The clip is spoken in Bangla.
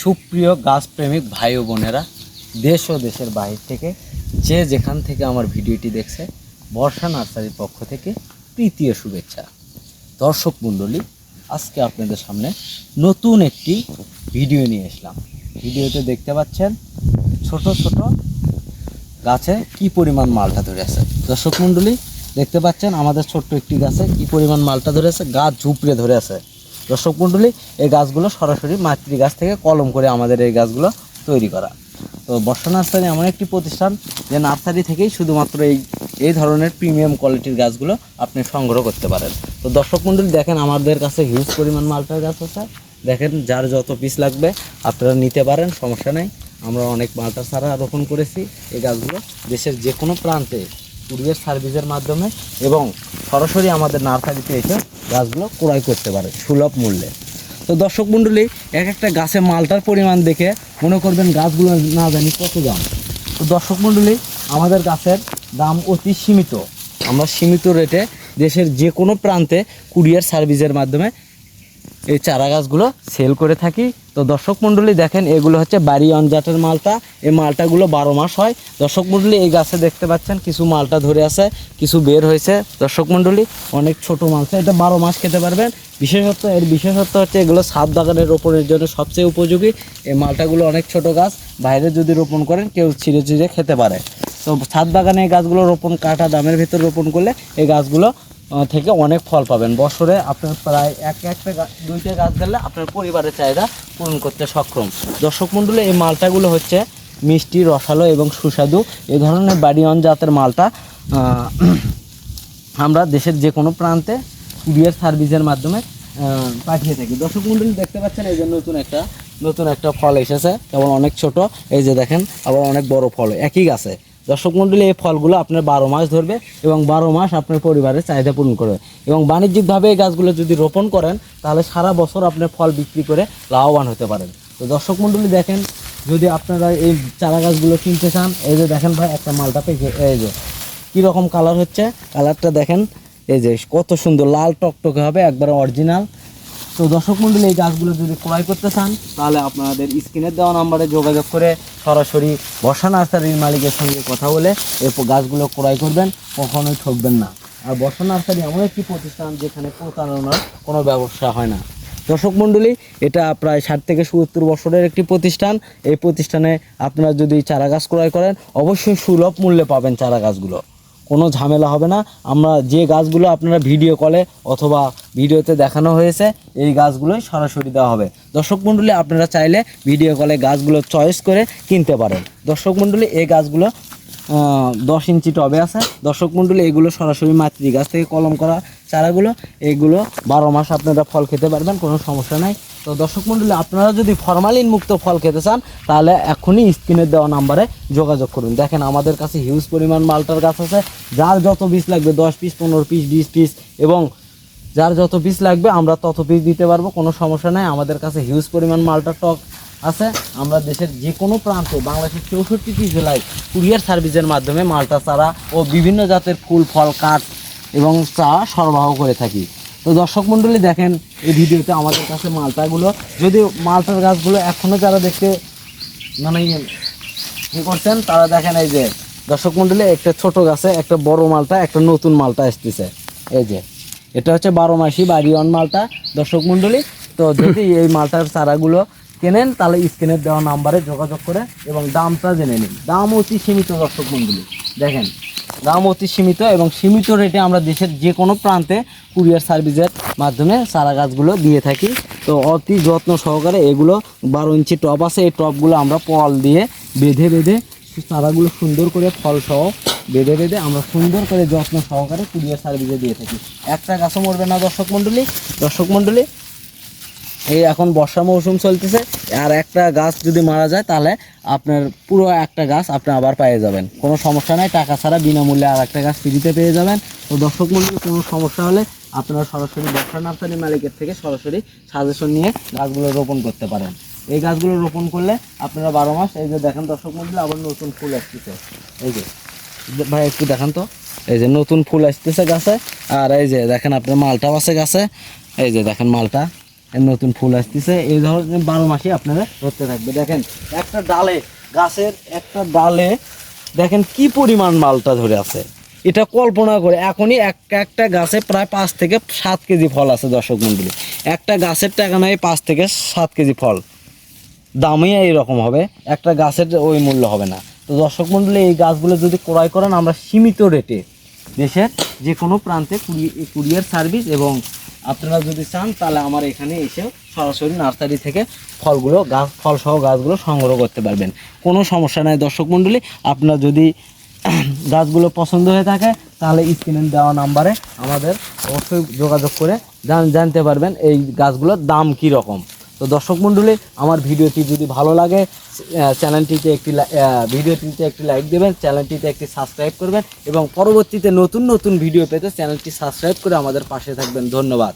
সুপ্রিয় গাছপ্রেমিক ভাই ও বোনেরা, দেশ ও দেশের বাইরে থেকে যে যেখান থেকে আমার ভিডিওটি দেখছে, বর্ষা নার্সারির পক্ষ থেকে প্রীতি ও শুভেচ্ছা। দর্শক মণ্ডলী, আজকে আপনাদের সামনে নতুন একটি ভিডিও নিয়ে আসলাম। ভিডিওতে দেখতে পাচ্ছেন ছোট ছোট গাছে কি পরিমাণ মালটা ধরে আছে। দর্শক মণ্ডলী, দেখতে পাচ্ছেন আমাদের ছোট্ট একটি গাছে কি পরিমাণ মালটা ধরে আছে, গাছ ঝুপড়ে ধরে আছে। দর্শক মণ্ডলী, এই গাছগুলো সরাসরি মাতৃ গাছ থেকে কলম করে আমাদের এই গাছগুলো তৈরি করা। তো বর্ষা নার্সারি এমন একটি প্রতিষ্ঠান যে নার্সারি থেকেই শুধুমাত্র এই ধরনের প্রিমিয়াম কোয়ালিটির গাছগুলো আপনি সংগ্রহ করতে পারেন। তো দর্শক মণ্ডলী, দেখেন আমাদের কাছে হিউজ পরিমাণ মালটার গাছ আছে। দেখেন যার যত পিস লাগবে আপনারা নিতে পারেন, সমস্যা নেই। আমরা অনেক মালটা চারা রোপণ করেছি। এই গাছগুলো দেশের যে কোনো প্রান্তে কুরিয়ার সার্ভিসের মাধ্যমে এবং সরাসরি আমাদের নার্সারিতে এসে গাছগুলো ক্রয় করতে পারে সুলভ মূল্যে। তো দর্শক মণ্ডলী, এক একটা গাছে মালটার পরিমাণ দেখে মনে করবেন গাছগুলো না জানি কত দাম। তো দর্শক মণ্ডলী, আমাদের গাছের দাম অতি সীমিত। আমরা সীমিত রেটে দেশের যে কোনো প্রান্তে কুরিয়ার সার্ভিসের মাধ্যমে এই চারা গাছগুলো সেল করে থাকি। তো দর্শক মণ্ডলী, দেখেন এগুলো হচ্ছে বাড়িওয়ান জাতের মালটা। এই মালটাগুলো 12 মাস হয়। দর্শক মণ্ডলী, এই গাছে দেখতে পাচ্ছেন কিছু মালটা ধরে আছে, কিছু বের হয়েছে। দর্শক মণ্ডলী, অনেক ছোট মালটা, এটা 12 মাস খেতে পারবেন। বিশেষত্ব হচ্ছে এগুলো ছাদ বাগানের রোপণের জন্য সবচেয়ে উপযোগী। এই মালটাগুলো অনেক ছোট গাছ, বাইরে যদি রোপণ করেন কেউ ছিঁড়ে খেতে পারে। তো ছাদ বাগানে এই গাছগুলো রোপণ কাটা দামের ভিতর রোপণ করলে এই গাছগুলো থেকে অনেক ফল পাবেন। বছরে আপনার প্রায় দুইটা গাছ দিলে আপনার পরিবারের চাহিদা পূরণ করতে সক্ষম। দর্শক মণ্ডলী, এই মালটাগুলো হচ্ছে মিষ্টি, রসালো এবং সুস্বাদু। এই ধরনের বাড়িওয়ান জাতের মালটা আমরা দেশের যে কোনো প্রান্তে কুরিয়ার সার্ভিসের মাধ্যমে পাঠিয়ে থাকি। দর্শক মণ্ডলী, দেখতে পাচ্ছেন এই যে নতুন একটা ফল এসেছে, এবং অনেক ছোট। এই যে দেখেন আবার অনেক বড় ফল একই গাছে। দর্শক মণ্ডলী, এই ফলগুলো আপনার 12 মাস ধরবে এবং 12 মাস আপনার পরিবারের চাহিদা পূরণ করবে। এবং বাণিজ্যিকভাবে এই গাছগুলো যদি রোপণ করেন তাহলে সারা বছর আপনার ফল বিক্রি করে লাভবান হতে পারেন। তো দর্শক মণ্ডলী, দেখেন যদি আপনারা এই চারা গাছগুলো কিনতে চান, এই যে দেখেন ভাই একটা মালটা পেকে, এই যে কীরকম কালার হচ্ছে, কালারটা দেখেন, এই যে কত সুন্দর লাল টকটকে হবে, একবারে অরিজিনাল। তো দর্শক মণ্ডলী, এই গাছগুলো যদি ক্রয় করতে চান তাহলে আপনাদের স্ক্রিনের দেওয়া নাম্বারে যোগাযোগ করে সরাসরি বর্ষা নার্সারির মালিকের সঙ্গে কথা বলে এই গাছগুলো ক্রয় করবেন, কখনোই ঠকবেন না। আর বর্ষা নার্সারি এমন একটি প্রতিষ্ঠান যেখানে প্রতারণার কোনো ব্যবসা হয় না। দর্শক মণ্ডলী, এটা প্রায় 60 থেকে 70 বছরের একটি প্রতিষ্ঠান। এই প্রতিষ্ঠানে আপনারা যদি চারা গাছ ক্রয় করেন অবশ্যই সুলভ মূল্যে পাবেন চারা গাছগুলো, কোনো ঝামেলা হবে না। আমরা যে গাছগুলো আপনারা ভিডিও কলে অথবা ভিডিওতে দেখানো হয়েছে এই গাছগুলোই সরাসরি দেওয়া হবে। দর্শক মণ্ডলী, আপনারা চাইলে ভিডিও কলে গাছগুলো চয়েস করে কিনতে পারেন। দর্শক মণ্ডলী, এই গাছগুলো 10 ইঞ্চি টবে আছে। দর্শক মণ্ডলী, এগুলো সরাসরি মাতৃ গাছ থেকে কলম করা চারাগুলো, এগুলো 12 মাস আপনারা ফল খেতে পারবেন, কোনো সমস্যা নাই। তো দর্শক মণ্ডলী, আপনারা যদি ফরমালিন মুক্ত ফল খেতে চান তাহলে এখনই স্ক্রিনে দেওয়া নাম্বারে যোগাযোগ করুন। দেখেন আমাদের কাছে হিউজ পরিমাণ মালটার গাছ আছে। যার যত পিস লাগবে, 10 পিস, 15 পিস, 20 পিস, এবং যার যত পিস লাগবে আমরা তত পিস দিতে পারবো, কোনো সমস্যা নাই। আমাদের কাছে হিউজ পরিমাণ মালটার টক আছে। আমরা দেশের যে কোনো প্রান্তে বাংলাদেশের 64টি জেলায় কুরিয়ার সার্ভিসের মাধ্যমে মালটা চারা ও বিভিন্ন জাতের ফুল, ফল, কাঠ এবং চা সরবরাহ করে থাকি। তো দর্শক মণ্ডলী, দেখেন এই ভিডিওতে আমাদের কাছে মালটাগুলো, যদি মালটার গাছগুলো এখনও যারা দেখতে মানে করছেন তারা দেখেন, এই যে দর্শক মণ্ডলী, একটা ছোট গাছে একটা বড় মালটা, একটা নতুন মালটা আসতেছে। এই যে এটা হচ্ছে 12 মাসি বাড়িওয়ান মালটা। দর্শক মণ্ডলী, তো যদি এই মালটার চারাগুলো কেনেন তাহলে স্ক্রিনের দেওয়া নাম্বারে যোগাযোগ করে এবং দামটা জেনে নিন। দাম অতি সীমিত। দর্শক মণ্ডলী, দেখেন দাম অতি সীমিত এবং সীমিত রেটে আমরা দেশের যে কোনো প্রান্তে কুরিয়ার সার্ভিসের মাধ্যমে চারা গাছগুলো দিয়ে থাকি। তো অতি যত্ন সহকারে এগুলো 12 ইঞ্চি টব আছে, এই টবগুলো আমরা পল দিয়ে বেঁধে চারাগুলো সুন্দর করে ফলসহ বেঁধে আমরা সুন্দর করে যত্ন সহকারে কুরিয়ার সার্ভিসে দিয়ে থাকি। একটা গাছও মরবে না। দর্শক মণ্ডলী, এই এখন বর্ষা মৌসুম চলতেছে, আর একটা গাছ যদি মারা যায় তাহলে আপনার পুরো একটা গাছ আপনি আবার পেয়ে যাবেন, কোনো সমস্যা নাই। টাকা ছাড়া বিনামূল্যে আর একটা গাছ ফ্রিতে পেয়ে যাবেন। তো দর্শক মণ্ডলী, কোনো সমস্যা হলে আপনারা সরাসরি বর্ষা নার্সারি মালিকের থেকে সরাসরি সাজেশন নিয়ে গাছগুলো রোপণ করতে পারেন। এই গাছগুলো রোপণ করলে আপনারা 12 মাস, এই যে দেখেন দর্শক মণ্ডলী, আবার নতুন ফুল আসতেছে। এই যে ভাই একটু দেখান তো, এই যে নতুন ফুল আসতেছে গাছে। আর এই যে দেখেন আপনার মালটাও আছে গাছে, এই যে দেখেন মালটা এর নতুন ফুল আসতেছে। এই ধরনের 12 মাসই আপনারা ধরতে থাকবে। দেখেন একটা ডালে, গাছের একটা ডালে দেখেন কি পরিমাণ মালটা ধরে আছে, এটা কল্পনা করে। এখনই একটা গাছে প্রায় 5 থেকে 7 কেজি ফল আছে দর্শক মণ্ডলী। একটা গাছের টাকা নয় 5 থেকে 7 কেজি ফল, দামই এইরকম হবে, একটা গাছের ওই মূল্য হবে না। তো দর্শক মণ্ডলী, এই গাছগুলো যদি ক্রয় করেন আমরা সীমিত রেটে দেশের যে কোনো প্রান্তে কুরিয়ার সার্ভিস, এবং আপনারা যদি চান তাহলে আমার এখানে এসে সরাসরি নার্সারি থেকে ফলগুলো ফলসহ গাছগুলো সংগ্রহ করতে পারবেন, কোনো সমস্যা নাই দর্শক মণ্ডলী। আপনার যদি গাছগুলো পছন্দ হয়ে থাকে তাহলে স্ক্রিনে দেওয়া নাম্বারে আমাদের অবশ্যই যোগাযোগ করে জানতে পারবেন এই গাছগুলোর দাম কী রকম। তো দর্শক মণ্ডলী, আমার ভিডিওটি যদি ভালো লাগে চ্যানেলটিতে ভিডিওটিতে একটি লাইক দেবেন, চ্যানেলটিতে একটি সাবস্ক্রাইব করবেন এবং পরবর্তীতে নতুন নতুন ভিডিও পেতে চ্যানেলটি সাবস্ক্রাইব করে আমাদের পাশে থাকবেন। ধন্যবাদ।